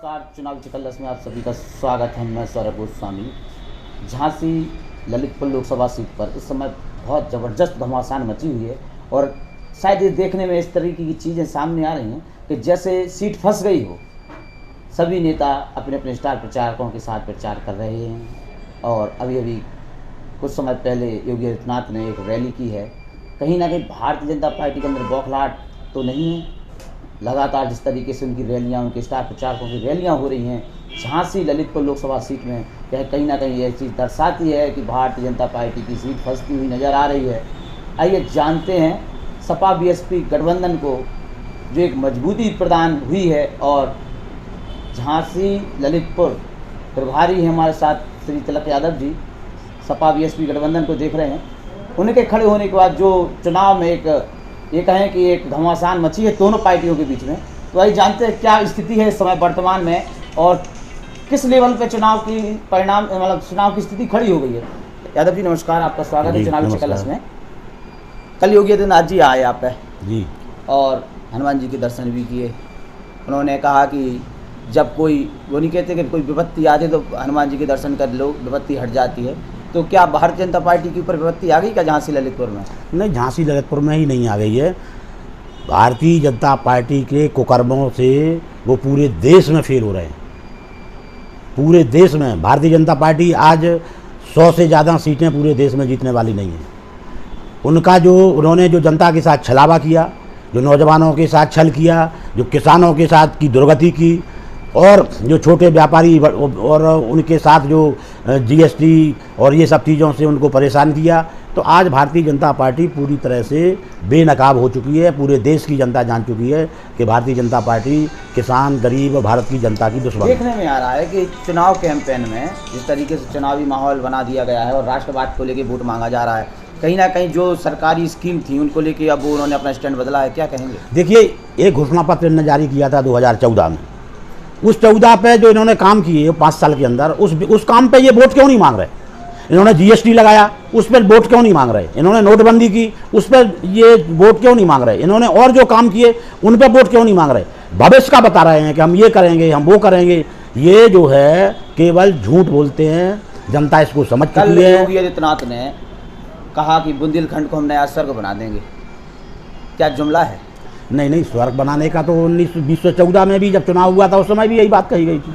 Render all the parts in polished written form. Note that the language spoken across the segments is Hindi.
नमस्कार। चुनावी चिकलस में आप सभी का स्वागत है। मैं सौरभ गोस्वामी। झांसी ललितपुर लोकसभा सीट पर इस समय बहुत ज़बरदस्त घमासान मची हुई है और शायद ये देखने में इस तरीके की चीज़ें सामने आ रही हैं कि जैसे सीट फंस गई हो। सभी नेता अपने अपने स्टार प्रचारकों के साथ प्रचार कर रहे हैं और अभी अभी कुछ समय पहले योगी आदित्यनाथ ने एक रैली की है। कहीं ना कहीं भारतीय जनता पार्टी के अंदर बौखलाहट तो नहीं है। लगातार जिस तरीके से उनकी रैलियां, उनके स्टार प्रचारकों की रैलियां हो रही हैं झांसी ललितपुर लोकसभा सीट में, यह कहीं ना कहीं यह चीज़ दर्शाती है कि भारतीय जनता पार्टी की सीट फंसती हुई नज़र आ रही है। आइए जानते हैं सपा बीएसपी गठबंधन को जो एक मजबूती प्रदान हुई है और झांसी ललितपुर प्रभारी हैं हमारे साथ श्री तिलक यादव जी, सपा बीएसपी गठबंधन को देख रहे हैं। उनके खड़े होने के बाद जो चुनाव में ये कहें कि एक घमासान मची है दोनों पार्टियों के बीच में, तो आइए जानते हैं क्या स्थिति है इस समय वर्तमान में और किस लेवल पे चुनाव की परिणाम मतलब चुनाव की स्थिति खड़ी हो गई है। यादव जी नमस्कार, आपका स्वागत है चुनावी चिकलस में। कल योगी आदित्यनाथ जी आए आप पे जी और हनुमान जी के दर्शन भी किए। उन्होंने कहा कि जब कोई वो नहीं कहते कि कोई विपत्ति आती तो हनुमान जी के दर्शन कर लो, विपत्ति हट जाती है। तो क्या भारतीय जनता पार्टी के ऊपर विपत्ति आ गई क्या झांसी ललितपुर में? नहीं, झांसी ललितपुर में ही नहीं आ गई है। भारतीय जनता पार्टी के कुकर्मों से वो पूरे देश में फेल हो रहे हैं। पूरे देश में भारतीय जनता पार्टी आज 100 से ज़्यादा सीटें पूरे देश में जीतने वाली नहीं है। उनका जो उन्होंने जो जनता के साथ छलावा किया, जो नौजवानों के साथ छल किया, जो किसानों के साथ की दुर्गति की और जो छोटे व्यापारी और उनके साथ जो जीएसटी और ये सब चीज़ों से उनको परेशान किया, तो आज भारतीय जनता पार्टी पूरी तरह से बेनकाब हो चुकी है। पूरे देश की जनता जान चुकी है कि भारतीय जनता पार्टी किसान, गरीब, भारत की जनता की दुश्मन। देखने में आ रहा है कि चुनाव कैंपेन में जिस तरीके से चुनावी माहौल बना दिया गया है और राष्ट्रवाद को लेकर वोट मांगा जा रहा है, कहीं ना कहीं जो सरकारी स्कीम थी उनको लेके अब उन्होंने अपना स्टैंड बदला है, क्या कहेंगे? देखिए, एक घोषणा पत्र इन्होंने जारी किया था 2014 में। उस 14 पे जो इन्होंने काम किए 5 साल के अंदर, उस काम पे ये वोट क्यों नहीं मांग रहे? इन्होंने जीएसटी लगाया, उस पर वोट क्यों नहीं मांग रहे? इन्होंने नोटबंदी की, उस पर ये वोट क्यों नहीं मांग रहे? इन्होंने और जो काम किए उन पर वोट क्यों नहीं मांग रहे? भविष्य का बता रहे हैं कि हम ये करेंगे, हम वो करेंगे। ये जो है केवल झूठ बोलते हैं, जनता इसको समझ चुकी है। योगी आदित्यनाथ ने कहा कि बुंदेलखंड को हम नया स्वर्ग बना देंगे, क्या जुमला है? नहीं, स्वर्ग बनाने का तो 2014 में भी जब चुनाव हुआ था उस समय भी यही बात कही गई थी।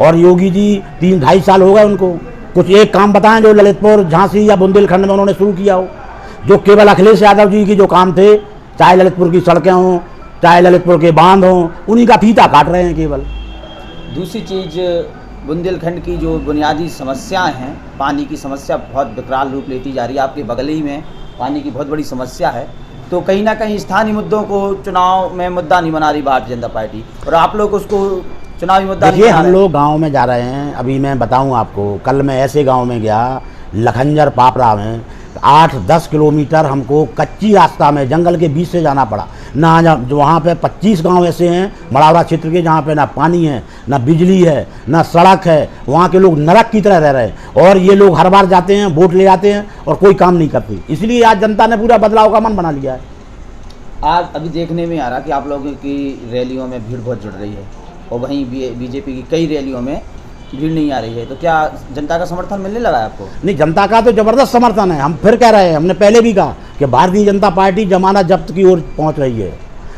और योगी जी 3-2.5 साल हो गए उनको, कुछ एक काम बताएं जो ललितपुर, झांसी या बुंदेलखंड में उन्होंने शुरू किया हो, जो केवल अखिलेश यादव जी की जो काम थे, चाहे ललितपुर की सड़कें हों, चाहे ललितपुर के बांध हों, उन्हीं का फीता काट रहे हैं केवल। दूसरी चीज़, बुंदेलखंड की जो बुनियादी समस्याएं हैं, पानी की समस्या बहुत विकराल रूप लेती जा रही है। आपके बगल ही में पानी की बहुत बड़ी समस्या है, तो कहीं ना कहीं स्थानीय मुद्दों को चुनाव में मुद्दा नहीं बना रही भारतीय जनता पार्टी और आप लोग उसको चुनावी मुद्दा नहीं बना रहे। हम लोग गांव में जा रहे हैं। अभी मैं बताऊं आपको, कल मैं ऐसे गांव में गया, लखनजर पापड़ा में 8-10 किलोमीटर हमको कच्ची रास्ता में जंगल के बीच से जाना पड़ा। ना जो वहाँ पे 25 गांव ऐसे हैं मड़ावरा क्षेत्र के जहाँ पे ना पानी है, ना बिजली है, ना सड़क है। वहाँ के लोग नरक की तरह रह रहे हैं और ये लोग हर बार जाते हैं, वोट ले आते हैं और कोई काम नहीं करते। इसलिए आज जनता ने पूरा बदलाव का मन बना लिया है। आज अभी देखने में आ रहा कि आप लोगों की रैलियों में भीड़ बहुत जुड़ रही है और वहीं बीजेपी की कई रैलियों में भीड़ नहीं आ रही है, तो क्या जनता का समर्थन मिलने लगा है आपको? नहीं, जनता का तो ज़बरदस्त समर्थन है। हम फिर कह रहे हैं, हमने पहले भी कहा कि भारतीय जनता पार्टी जमानत जब्त की ओर पहुंच रही है।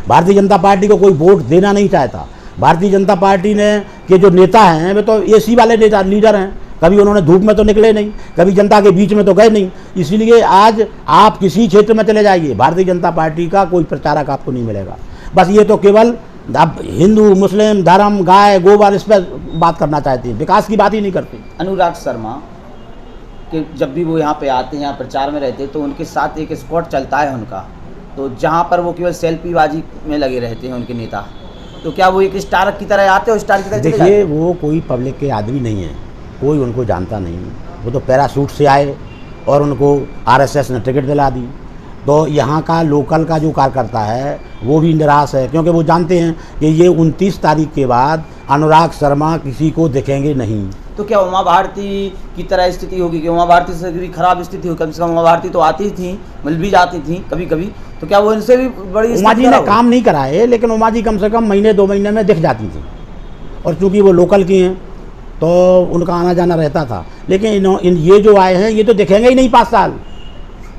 भारतीय जनता पार्टी को कोई वोट देना नहीं चाहता। भारतीय जनता पार्टी ने के जो नेता हैं वे तो एसी वाले नेता लीडर हैं। कभी उन्होंने धूप में तो निकले नहीं, कभी जनता के बीच में तो गए नहीं। इसीलिए आज आप किसी क्षेत्र में चले जाइए, भारतीय जनता पार्टी का कोई प्रचारक आपको नहीं मिलेगा। बस ये तो केवल अब हिंदू, मुस्लिम, धर्म, गाय, गोबर, इस पर बात करना चाहती है, विकास की बात ही नहीं करती। अनुराग शर्मा कि जब भी वो यहाँ पे आते हैं, यहाँ प्रचार में रहते हैं, तो उनके साथ एक स्क्वाड चलता है उनका, तो जहाँ पर वो केवल सेल्फीबाजी में लगे रहते हैं उनके नेता, तो क्या वो एक स्टार की तरह आते हो? स्टार की तरह देखिए, वो कोई पब्लिक के आदमी नहीं है, कोई उनको जानता नहीं। वो तो पैराशूट से आए और उनको आरएसएस ने टिकट दिला दी। तो यहाँ का लोकल का जो कार्यकर्ता है वो भी निराश है, क्योंकि वो जानते हैं कि ये 29 तारीख के बाद अनुराग शर्मा किसी को दिखेंगे नहीं। तो क्या उमा भारती की तरह स्थिति होगी कि उमा भारती से भी खराब स्थिति होगी? कम से कम उमा भारती तो आती थी, मिल भी जाती थी कभी कभी, तो क्या वो इनसे भी बड़ी? उमा जी ने काम नहीं कराए, लेकिन उमा जी कम से कम महीने 2 महीने में दिख जाती थी और चूँकि वो लोकल की हैं तो उनका आना जाना रहता था। लेकिन ये जो आए हैं ये तो दिखेंगे ही नहीं 5 साल।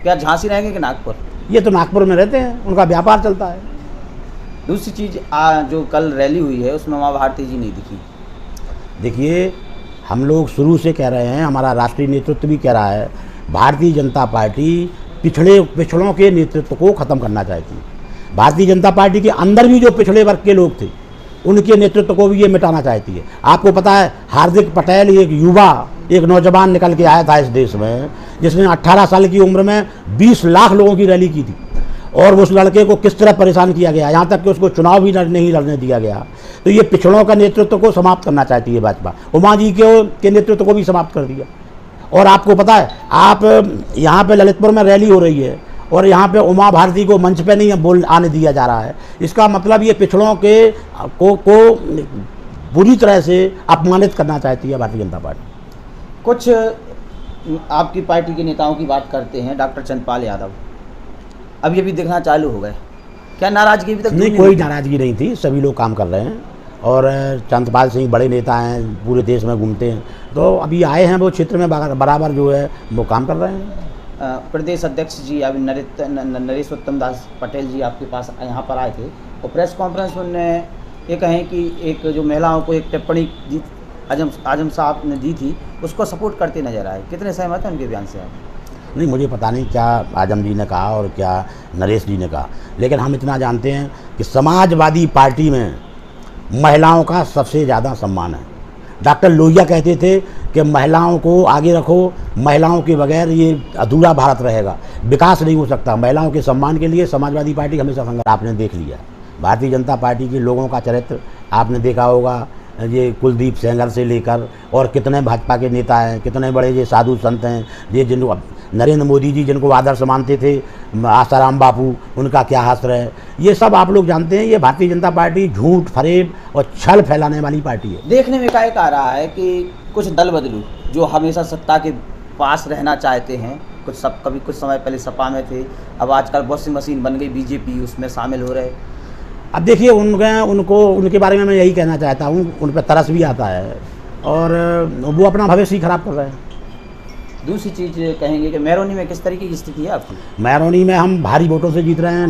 क्या झांसी रहेंगे कि नागपुर? ये तो नागपुर में रहते हैं, उनका व्यापार चलता है। दूसरी चीज़ जो कल रैली हुई है उसमें उमा भारती जी नहीं दिखी। देखिए, हम लोग शुरू से कह रहे हैं, हमारा राष्ट्रीय नेतृत्व भी कह रहा है, भारतीय जनता पार्टी पिछड़ों के नेतृत्व को ख़त्म करना चाहती है। भारतीय जनता पार्टी के अंदर भी जो पिछड़े वर्ग के लोग थे उनके नेतृत्व को भी ये मिटाना चाहती है। आपको पता है, हार्दिक पटेल एक युवा, एक नौजवान निकल के आया था इस देश में, जिसने 18 साल की उम्र में 20 लाख लोगों की रैली की थी, और उस लड़के को किस तरह परेशान किया गया, यहाँ तक कि उसको चुनाव भी नहीं लड़ने दिया गया। तो ये पिछड़ों का नेतृत्व को समाप्त करना चाहती है भाजपा। उमा जी के नेतृत्व को भी समाप्त कर दिया। और आपको पता है, आप यहाँ पे ललितपुर में रैली हो रही है और यहाँ पे उमा भारती को मंच पे नहीं आने दिया जा रहा है। इसका मतलब ये पिछड़ों के को बुरी तरह से अपमानित करना चाहती है भारतीय जनता पार्टी। कुछ आपकी पार्टी के नेताओं की बात करते हैं, डॉक्टर चंद्रपाल यादव अभी अभी दिखना चालू हो गए, क्या नाराजगी अभी तक? नहीं, कोई नाराजगी नहीं थी, सभी लोग काम कर रहे हैं। और चंद्रपाल सिंह बड़े नेता हैं, पूरे देश में घूमते हैं, तो अभी आए हैं वो क्षेत्र में बराबर जो है वो काम कर रहे हैं। प्रदेश अध्यक्ष जी अभी नरेश उत्तम दास पटेल जी आपके पास यहाँ पर आए थे और प्रेस कॉन्फ्रेंस में उन्होंने ये कहें कि एक जो महिलाओं को एक टिप्पणी आजम साहब ने दी थी उसको सपोर्ट करते नजर आए, कितने सहमत हैं उनके बयान से आप? नहीं, मुझे पता नहीं क्या आजम जी ने कहा और क्या नरेश जी ने कहा, लेकिन हम इतना जानते हैं कि समाजवादी पार्टी में महिलाओं का सबसे ज़्यादा सम्मान है। डॉक्टर लोहिया कहते थे कि महिलाओं को आगे रखो, महिलाओं के बगैर ये अधूरा भारत रहेगा, विकास नहीं हो सकता। महिलाओं के सम्मान के लिए समाजवादी पार्टी हमेशा संघर्ष। आपने देख लिया भारतीय जनता पार्टी के लोगों का चरित्र, आपने देखा होगा, ये कुलदीप सेंगर से लेकर और कितने भाजपा के नेता हैं, कितने बड़े ये साधु संत हैं, ये जिनको नरेंद्र मोदी जी जिनको आदर्श मानते थे, आसाराम बापू, उनका क्या हास्र है, ये सब आप लोग जानते हैं। ये भारतीय जनता पार्टी झूठ, फरेब और छल फैलाने वाली पार्टी है। देखने में क्या आ रहा है कि कुछ दल बदलू जो हमेशा सत्ता के पास रहना चाहते हैं, कभी कुछ समय पहले सपा में थे, अब आजकल वॉशिंग मशीन बन गई बीजेपी, उसमें शामिल हो रहे। अब देखिए, उनके बारे में मैं यही कहना चाहता हूँ, उन पर तरस भी आता है और वो अपना भविष्य ही खराब कर रहे हैं। दूसरी चीज़ कहेंगे कि मैरोनी में किस तरीके की स्थिति है आपकी? मैरोनी में हम भारी वोटों से जीत रहे हैं।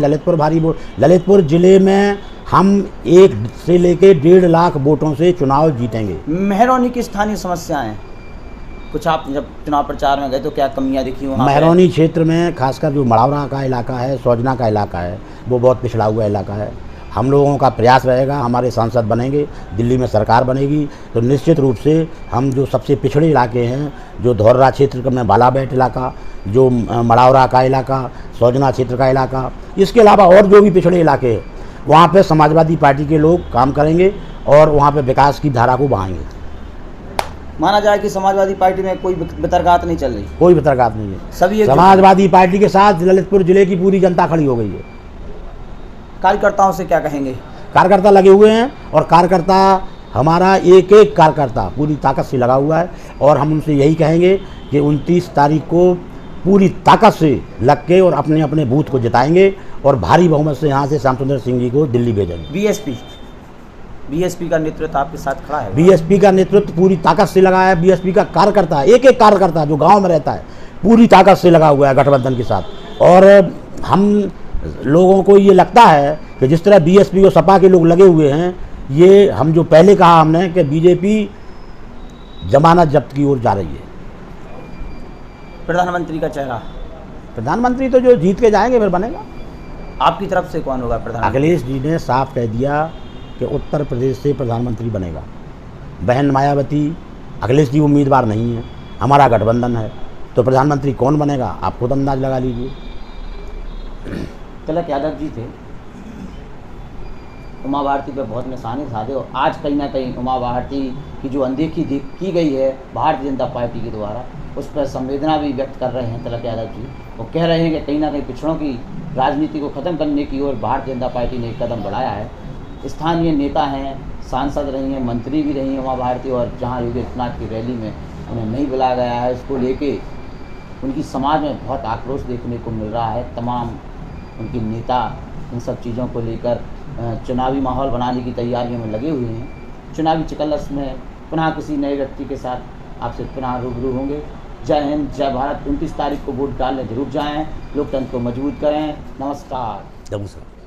ललितपुर ज़िले में हम 1 से लेकर 1.5 लाख वोटों से चुनाव जीतेंगे। मैरोनी की स्थानीय समस्याएं कुछ, आप जब चुनाव प्रचार में गए तो क्या कमियां दिखी वहाँ? मैरोनी क्षेत्र में खासकर जो मड़ावरा का इलाका है, सौजना का इलाका है, वो बहुत पिछड़ा हुआ इलाका है। हम लोगों का प्रयास रहेगा, हमारे सांसद बनेंगे, दिल्ली में सरकार बनेगी तो निश्चित रूप से हम जो सबसे पिछड़े इलाके हैं, जो धौर्रा क्षेत्र में बालाबेट इलाका, जो मड़ावरा का इलाका, सौजना क्षेत्र का इलाका, इसके अलावा और जो भी पिछड़े इलाके हैं, वहाँ पे समाजवादी पार्टी के लोग काम करेंगे और वहाँ पे विकास की धारा को बढ़ाएंगे। माना जाए कि समाजवादी पार्टी में कोई बितरगात नहीं चल रही? कोई बितरगात नहीं है, सभी समाजवादी पार्टी के साथ ललितपुर जिले की पूरी जनता खड़ी हो गई है। कार्यकर्ताओं से क्या कहेंगे? कार्यकर्ता लगे हुए हैं और कार्यकर्ता, हमारा एक एक कार्यकर्ता पूरी ताकत से लगा हुआ है और हम उनसे यही कहेंगे कि 29 तारीख को पूरी ताकत से लग के और अपने अपने बूथ को जिताएंगे और भारी बहुमत से यहाँ से श्याम सुंदर सिंह जी को दिल्ली भेजेंगे। बीएसपी का नेतृत्व आपके साथ खड़ा है? बीएसपी का नेतृत्व पूरी ताकत से लगा है। बीएसपी का कार्यकर्ता, एक एक कार्यकर्ता जो गाँव में रहता है, पूरी ताकत से लगा हुआ है गठबंधन के साथ। और हम लोगों को ये लगता है कि जिस तरह बीएसपी और सपा के लोग लगे हुए हैं, ये हम जो पहले कहा हमने कि बीजेपी जमानत जब्त की ओर जा रही है। प्रधानमंत्री का चेहरा? प्रधानमंत्री तो जो जीत के जाएंगे फिर बनेगा। आपकी तरफ से कौन होगा प्रधानमंत्री? अखिलेश जी ने साफ कह दिया कि उत्तर प्रदेश से प्रधानमंत्री बनेगा। बहन मायावती, अखिलेश जी उम्मीदवार नहीं है, हमारा गठबंधन है, तो प्रधानमंत्री कौन बनेगा आप खुद अंदाज लगा लीजिए। तिलक यादव जी थे, उमा भारती पर बहुत निशाने साधे और आज कहीं ना कहीं उमा भारती की जो अनदेखी की गई है भारतीय जनता पार्टी के द्वारा, उस पर संवेदना भी व्यक्त कर रहे हैं तिलक यादव जी। वो कह रहे हैं कि कहीं ना कहीं पिछड़ों की राजनीति को ख़त्म करने की ओर भारतीय जनता पार्टी ने एक कदम बढ़ाया है। स्थानीय नेता हैं, सांसद रही हैं, मंत्री भी रही हैं उमा भारती, और जहाँ योगी आदित्यनाथ की रैली में उन्हें नहीं बुलाया गया है, उसको लेके उनकी समाज में बहुत आक्रोश देखने को मिल रहा है। तमाम उनके नेता इन सब चीज़ों को लेकर चुनावी माहौल बनाने की तैयारियों में लगे हुए हैं। चुनावी चिकलस में पुनः किसी नए व्यक्ति के साथ आपसे पुनः रूबरू होंगे। जय हिंद, जय भारत। 29 तारीख को वोट डालने जरूर जाएं, लोकतंत्र को मजबूत करें। नमस्कार। नमस्कार।